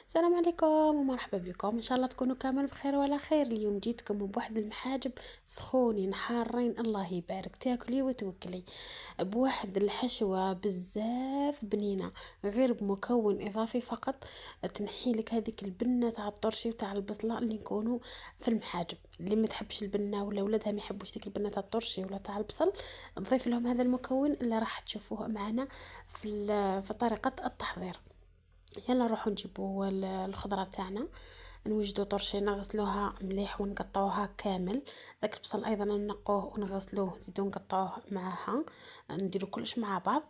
السلام عليكم ومرحبا بكم، ان شاء الله تكونوا كامل بخير وعلى خير. اليوم جيتكم بواحد المحاجب سخونين حارين، الله يبارك، تاكلي وتوكلي بواحد الحشوة بزاف بنينة، غير بمكون اضافي فقط تنحي لك هذيك البنة تاع الطرشي وتاع البصلة اللي نكونوا في المحاجب. اللي ما تحبش البنة ولا ولادها ما يحبوش ديك البنة تاع الطرشي ولا تاع البصل، نضيف لهم هذا المكون اللي راح تشوفوه معنا في طريقة التحضير. يلا نروحو نجيبو الخضرة تاعنا، نوجدو طرشي نغسلوها مليح ونقطعوها كامل. داك البصل ايضا نقوه ونغسلوه نزيدو نقطعوه معاها، نديرو كلش مع بعض.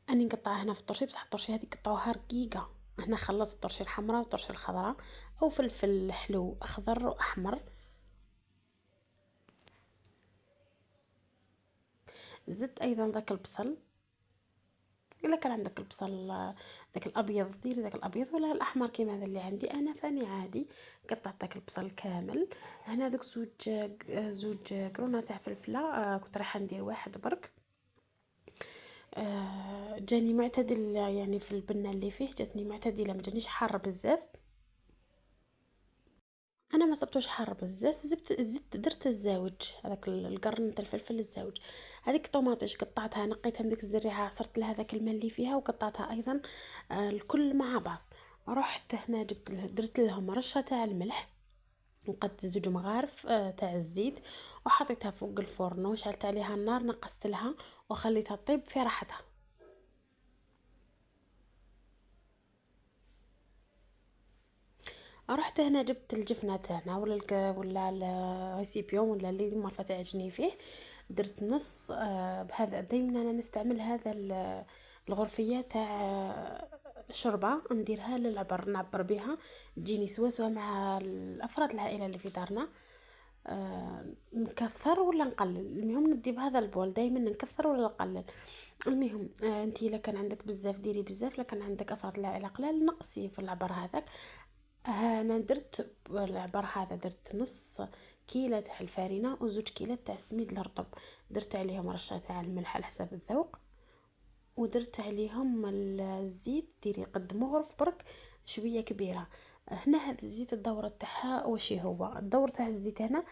اني نقطع هنا في الطرشي، بصح الطرشي هذه قطعوها رقيقه. هنا خلطت الطرشي الحمراء والطرشي الخضراء، او فلفل حلو اخضر واحمر. زدت ايضا ذاك البصل، الا كان عندك البصل داك الابيض ديري داك الابيض ولا الاحمر كيما هذا اللي عندي انا، فاني عادي قطعت داك البصل كامل. هنا دوك زوج قرونه تاع فلفله، كنت رايحه ندير واحد برك. جاني معتدل يعني في البنه اللي فيه، جاتني معتدله ما جانيش حاره بزاف. انا ما صبتوش حار بزاف، زدت درت الزاوج هذاك القرن تاع الفلفل الزاوج. هذيك الطوماطيش قطعتها نقيتها من ديك الزريعه، عصرت لها ذاك الماء اللي فيها وقطعتها ايضا الكل مع بعض. رحت هنا درت لهم رشه تاع الملح، وقد زوج مغارف تاع الزيت، وحطيتها فوق الفرن وشعلت عليها النار، نقصت لها وخليتها تطيب في راحتها. رحت هنا جبت الجفنة تاعنا ولا ولا الريسيبيون ولا اللي ما تعجني فيه. درت نص، بهذا دايما انا نستعمل هذا الغرفية تاع شوربة، نديرها للعبر نعبر بها، تجيني سوا مع الافراد العائلة اللي في دارنا. نكثر ولا نقلل، المهم ندي بهذا البول دايما نكثر ولا نقلل. المهم انتي الا كان عندك بزاف ديري بزاف، لكن عندك افراد العائله قلال نقصي في العبر هذاك. انا درت العبر هذا، درت نص كيلة تاع الفارينة وزوج كيلات تاع السميد الرطب، درت عليهم رشة تاع الملح على حسب الذوق، ودرت عليهم الزيت ديري قد مغرف برك شويه كبيره. هنا هذا الزيت الدورة تاعها وشي هو الدور تاع الزيت هنا،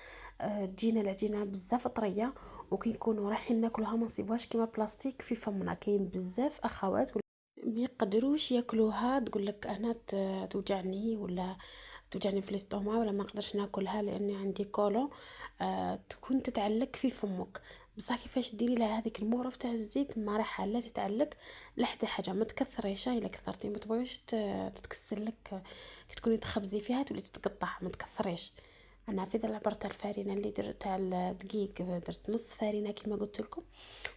تجينا العجينه بزاف طريه، وكي نكونوا رايحين ناكلوها ما نصيبوهاش كيما بلاستيك في فمنا. كاين بزاف اخوات ما يقدروش ياكلوها، تقول لك انا توجعني ولا توجعني في الاستوما ولا ما نقدرش ناكلها لاني عندي كولو. تكون تتعلق في فمك. بصح كيفاش ديري لها هذيك المغرف تاع الزيت ما راح لا تتعلق لحتى حاجه، ما تكثريش. الا كثرتي ما تبغيش تتكسر لك، كي تكوني تخبزي فيها تولي تتقطع، ما تكثريش. انا في ذا العبر تاع الفارينه اللي درت تاع الدقيق، درت نص فارينه كيما قلت لكم،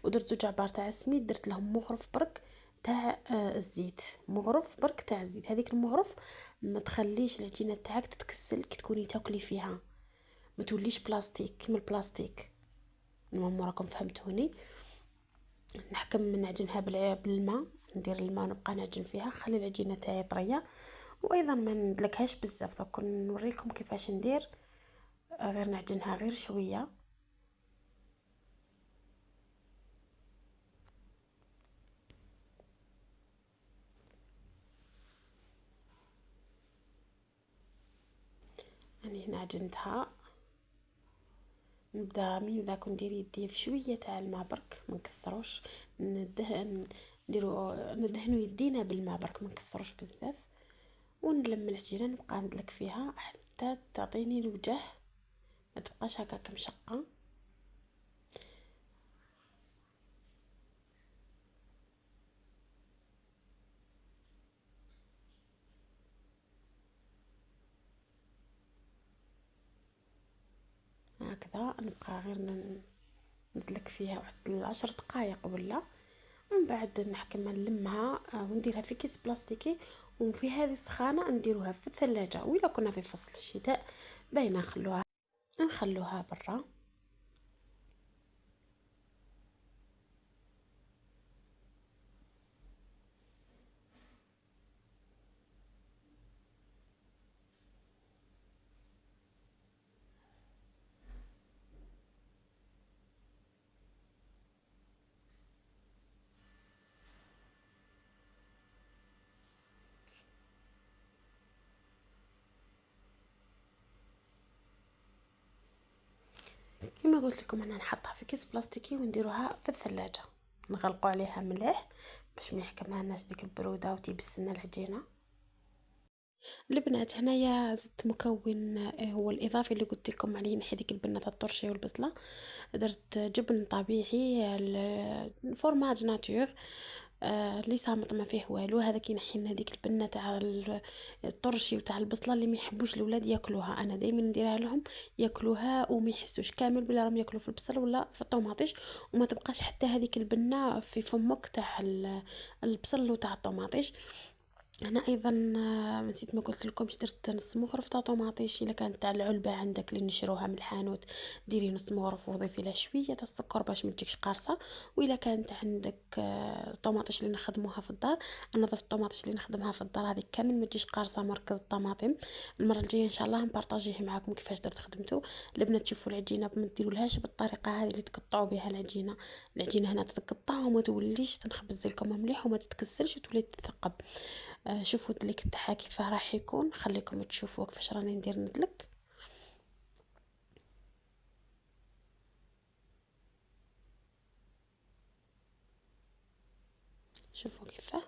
ودرت زوج عبار تاع السميد، درت لهم مغرف برك تاع الزيت. مغرف برك تاع الزيت، هذيك المغرف ما تخليش العجينه تاعك تتكسل كي تكوني تاكلي فيها، ما توليش بلاستيك كيما البلاستيك. المهم راكم فهمتوني. نحكم نعجنها بالماء، ندير الماء ونبقى نعجن فيها، خلي العجينه تاعي طريه، وايضا ما ندلكهاش بزاف. دوك نوريكم كيفاش ندير، غير نعجنها غير شويه. يعني هنا عجنتها، نبدا من ذاك ندير يدي في شويه تاع الماء برك، ما نكثروش. ندهن ندهنوا يدينا بالماء برك، ما نكثروش بزاف. ونلم العجينه نبقى ندلك فيها حتى تعطيني الوجه، ما تبقاش هكاك مشقه. هكذا نبقى غير ندلك فيها واحد 10 دقائق ولا، ومن بعد نحكم نلمها ونديرها في كيس بلاستيكي، وفي هذه السخانه نديروها في الثلاجه. وإلا كنا في فصل الشتاء باينه نخلوها برا. كما قلت لكم انا نحطها في كيس بلاستيكي ونديروها في الثلاجة، نغلقوا عليها مليح باش ما يحكمهالناش ديك البرودة وتيبس لنا العجينة. البنات هنايا زدت مكون هو الاضافي اللي قلت لكم عليه، نحي ديك البنه تاع الطرشي والبصله، درت جبن طبيعي الفورماج ناتور، اللي صامت ما فيه والو، هذا كي نحي لنا هذيك البنه تاع الطرشي وتاع البصله اللي ما يحبوش الاولاد ياكلوها، انا دائما نديرها لهم ياكلوها وما يحسوش كامل بلا راهم ياكلوا في البصل ولا في الطوماطيش، وما تبقاش حتى هذيك البنه في فمك تاع البصل وتاع الطوماطيش. انا ايضا نسيت ما قلت لكمش، درت نص مغرف تاع طوماطيش، الا كانت تاع العلبه عندك اللي نشروها من الحانوت ديري نص مغرف وضيفي لها شويه تاع السكر باش ما تجيكش قارصه. والا كانت عندك طوماطيش اللي نخدموها في الدار، انا ضفت الطوماطيش اللي نخدمها في الدار هذه كامل ما تجيش قارصه مركز الطماطم. المره الجايه ان شاء الله نبارطاجيه معاكم كيفاش درت خدمته. البنات تشوفوا العجينه ما ديرولهاش بالطريقه هذه اللي تقطعوا بها العجينه، العجينه هنا تتقطع وما توليش تنخبز لكم مليح وما تتكسلش وتولي تثقب. شوفوا الدليك تاعها كيفاه راح يكون، خليكم تشوفوا كيفاش راني ندير ندلك. شوفوا كيفاه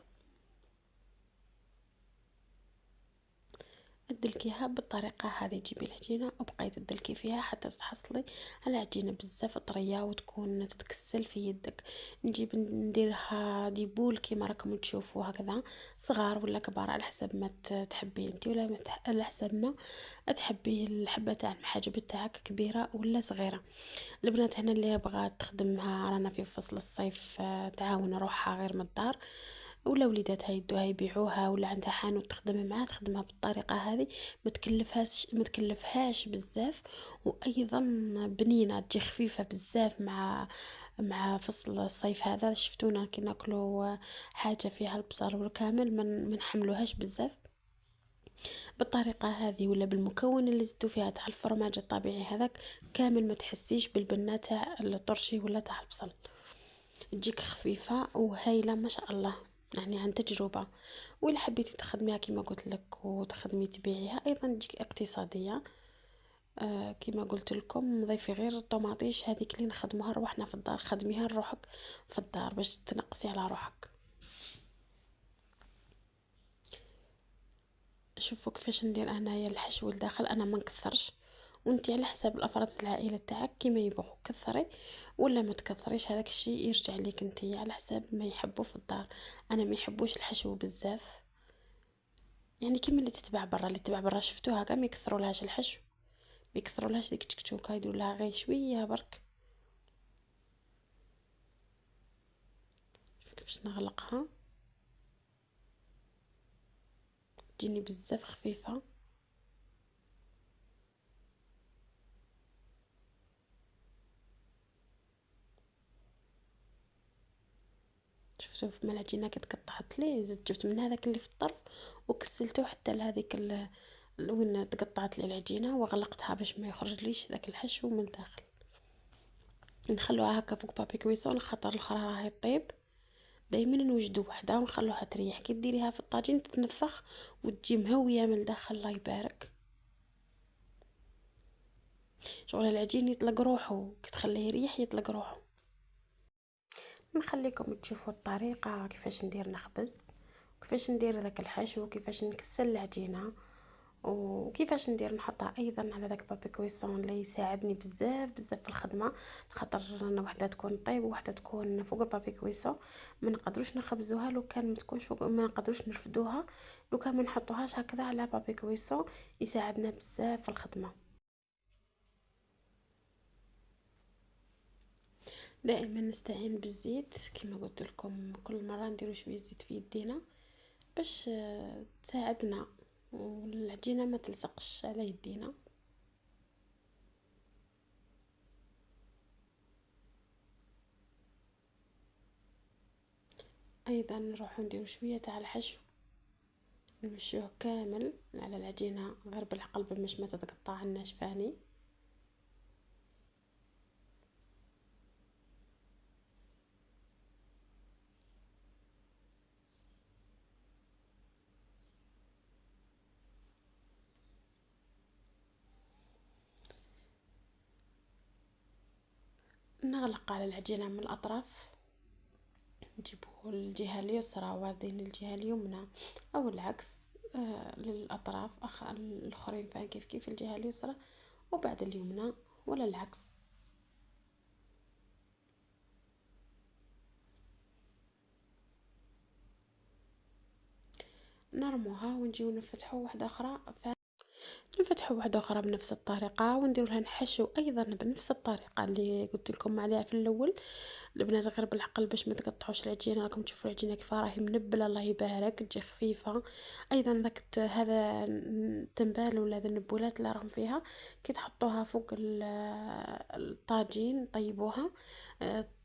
تدلكيها بالطريقه هذه، تجيبي العجينه وبقيت تدلكي فيها حتى تحصلي على عجينه بزاف طريه وتكون تتكسل في يدك. نجيب نديرها ديبول كيما راكم تشوفوا هكذا، صغار ولا كبار على حسب ما تحبي انت، ولا على حسب ما تحبي الحبه تاع المحاجب تاعك كبيره ولا صغيره. البنات هنا اللي بغات تخدمها، رانا في فصل الصيف، تعاون روحها غير من الدار، ولا وليداتها يدوها يبيعوها، ولا عندها حانوت تخدم معاه تخدمها بالطريقه هذه، ما تكلفهاش بزاف، وايضا بنينه تجي خفيفه بزاف مع فصل الصيف هذا. شفتونا كي ناكلوا حاجه فيها البصل والكامل ما نحملوهاش بزاف بالطريقه هذه، ولا بالمكون اللي زدتو فيها تاع الفرماج الطبيعي هذاك كامل ما تحسيش بالبنه تاع الطرشي ولا تاع البصل، تجيك خفيفه وهايله ما شاء الله، يعني عن تجربه. ولا حبيتي تخدميها كما قلت لك وتخدمي تبيعيها ايضا تجيك اقتصاديه. كما قلت لكم ضيفي غير الطوماطيش هذيك اللي نخدموها روحنا في الدار، خدميها لروحك في الدار باش تنقصي على روحك. شوفوا كيفاش ندير انايا الحشو الداخل، انا ما نكثرش، وانتي على حساب الافراد العائله تاعك كيما يبغوا كثري ولا ما تكثريش، هذاك الشيء يرجع لك انتي على حساب ما يحبوا في الدار. انا ما يحبوش الحشو بزاف، يعني كيما اللي تتباع برا، اللي تتباع برا شفتوها كاع ما يكثروا لهاش الحشو، ما يكثروا لهاش ديك التكتوكه، يديروا لها غير شويه برك. شوفوا كيفاش نغلقها تجيني بزاف خفيفه. شفتوا في العجينه كي تقطعت لي زدت جبت من هذاك اللي في الطرف وكسلته حتى لهذيك وين تقطعت لي العجينه، وغلقتها باش ما يخرجليش ذاك الحشو من الداخل. نخلوها هكا فوق بابي كويسون خاطر الاخرى راهي طيب، دائما نوجدوا وحده ونخلوها تريح، كي ديريها في الطاجين تتنفخ وتجي مهويه من الداخل الله يبارك. شغل العجين يطلق روحه كي تخليه يريح يطلق روحه. نخليكم تشوفوا الطريقه كيفاش ندير نخبز، كيفاش ندير ذاك الحشو، وكيفاش نكسل العجينه، وكيفاش ندير نحطها ايضا على ذاك بابي كويسون اللي يساعدني بزاف بزاف في الخدمه، خاطر انا وحده تكون طيب وحده تكون فوق بابي كويسون، ما نقدروش نخبزوها لو كان ما تكونش فوق، ما نقدروش نرفدوها لو كان ما نحطوهاش هكذا على بابي كويسون، يساعدنا بزاف في الخدمه. دائما نستعين بالزيت كما قلت لكم، كل مره نديرو شويه زيت في يدينا باش تساعدنا والعجينه ما تلصقش على يدينا. ايضا نروح ندير شويه تاع الحشو نمشوه كامل على العجينه غير بالعقل باش ما تتقطع لنا فاني. نغلق على العجينة من الأطراف، نجيبه الجهة اليسرى وبعدين الجهة اليمنى أو العكس. للأطراف الآخرين كيف كيف الجهة اليسرى وبعد اليمنى، ولا العكس. نرموها ونجيو نفتحو واحدة أخرى، نفتحو واحدة أخرى بنفس الطريقة ونديرو لها نحشو أيضا بنفس الطريقة اللي قلت لكم عليها في الأول. البنات غير بالعقل باش ما تقطعوش العجينة، راكم تشوفوا العجينة كيف راهي منبلة الله يبارك، تجي خفيفة. أيضا ذاك هذا التنبال ولا هذا النبولات اللي راهم فيها كي تحطوها فوق الطاجين طيبوها،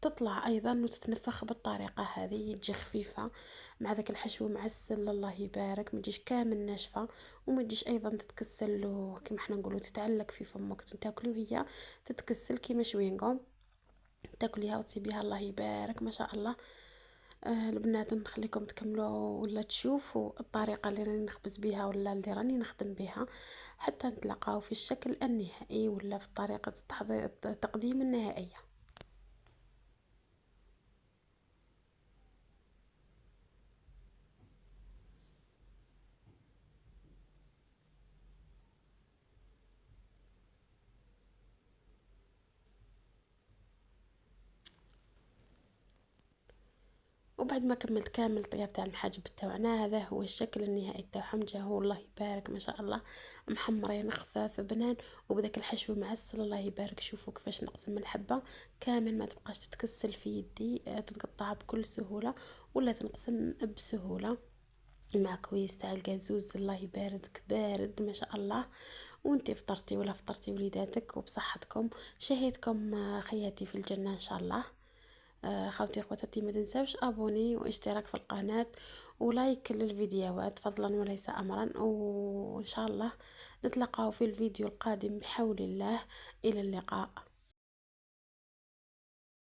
تطلع أيضا وتتنفخ بالطريقة هذه، تجي خفيفة مع ذاك الحشو معسل الله يبارك، ما تجيش كامل ناشفة وما تجيش ايضا تتكسل كما احنا نقولوا تتعلق في فمك تاكلي وهي تتكسل كيما شوينغوم، تاكليها وتسيبيها الله يبارك ما شاء الله. البنات نخليكم تكملوا ولا تشوفوا الطريقة اللي راني نخبز بها ولا اللي راني نخدم بها حتى نتلاقاو في الشكل النهائي ولا في طريقة التقديم النهائية. وبعد ما كملت كامل الطياب تاع المحاجب تاعنا، هذا هو الشكل النهائي تاعهم، جا هو الله يبارك ما شاء الله محمرين خفاف بنان وبذاك الحشو معسل الله يبارك. شوفوا كيفاش نقسم الحبه كامل ما تبقاش تتكسل في يدي، تتقطع بكل سهوله ولا تنقسم بسهوله مع كويس تاع القازوز الله يبارك بارد ما شاء الله. وانتي فطرتي ولا فطرتي وليداتك وبصحتكم، شهيتكم خياتي في الجنه ان شاء الله. خوتي خواتاتي ما تنساوش ابوني واشتراك في القناة ولايك للفيديوهات فضلا وليس امرا، وان شاء الله نتلاقاو في الفيديو القادم بحول الله. الى اللقاء.